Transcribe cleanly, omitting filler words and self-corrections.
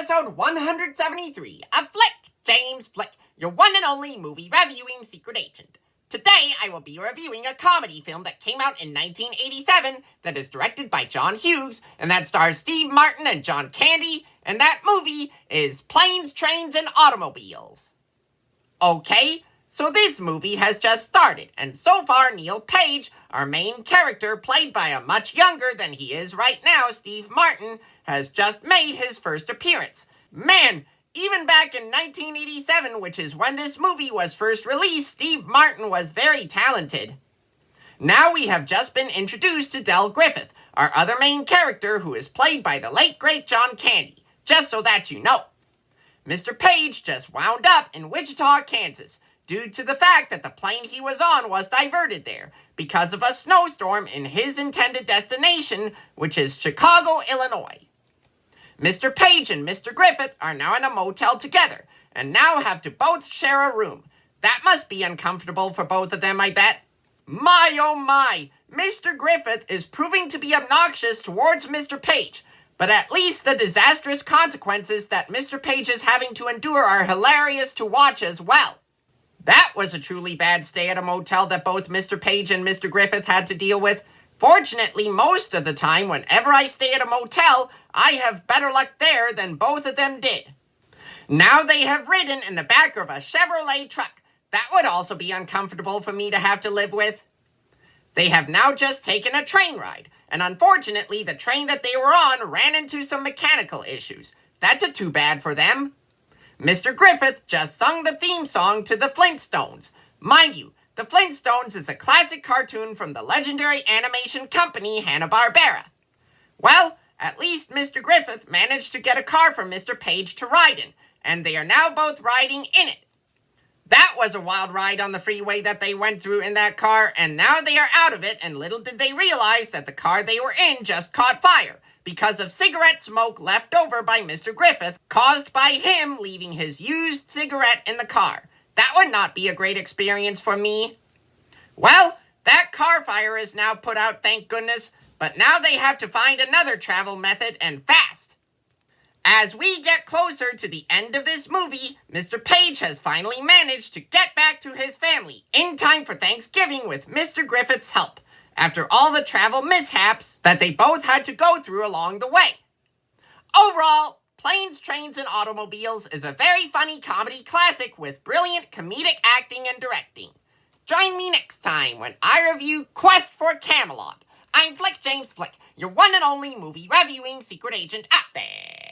episode 173 of Flick, James Flick, your one and only movie reviewing secret agent. Today, I will be reviewing a comedy film that came out in 1987 that is directed by John Hughes and that stars Steve Martin and John Candy, and that movie is Planes, Trains, and Automobiles. Okay, so this movie has just started, and so far Neal Page, our main character played by a much younger than he is right now, Steve Martin, has just made his first appearance. Man, even back in 1987, which is when this movie was first released, Steve Martin was very talented. Now we have just been introduced to Griffith, our other main character who is played by the late great John Candy, just so that you know. Mr. Page just wound up in Wichita, Kansas, due to the fact that the plane he was on was diverted there because of a snowstorm in his intended destination, which is Chicago, Illinois. Mr. Page and Mr. Griffith are now in a motel together, and now have to both share a room. That must be uncomfortable for both of them, I bet. My oh my, Mr. Griffith is proving to be obnoxious towards Mr. Page, but at least the disastrous consequences that Mr. Page is having to endure are hilarious to watch as well. That was a truly bad stay at a motel that both Mr. Page and Mr. Griffith had to deal with. Fortunately, most of the time, whenever I stay at a motel, I have better luck there than both of them did. Now they have ridden in the back of a Chevrolet truck. That would also be uncomfortable for me to have to live with. They have now just taken a train ride, and unfortunately, the train that they were on ran into some mechanical issues. That's a too bad for them. Mr. Griffith just sung the theme song to the Flintstones. Mind you, the Flintstones is a classic cartoon from the legendary animation company Hanna-Barbera. Well, at least Mr. Griffith managed to get a car for Mr. Page to ride in, and they are now both riding in it. That was a wild ride on the freeway that they went through in that car, and now they are out of it, and little did they realize that the car they were in just caught fire because of cigarette smoke left over by Mr. Griffith, caused by him leaving his used cigarette in the car. That would not be a great experience for me. Well, that car fire is now put out, thank goodness, but now they have to find another travel method, and fast. As we get closer to the end of this movie, Mr. Page has finally managed to get back to his family in time for Thanksgiving with Mr. Griffith's help, after all the travel mishaps that they both had to go through along the way. Overall, Planes, Trains, and Automobiles is a very funny comedy classic with brilliant comedic acting and directing. Join me next time when I review Quest for Camelot. I'm Flick James Flick, your one and only movie reviewing secret agent out there.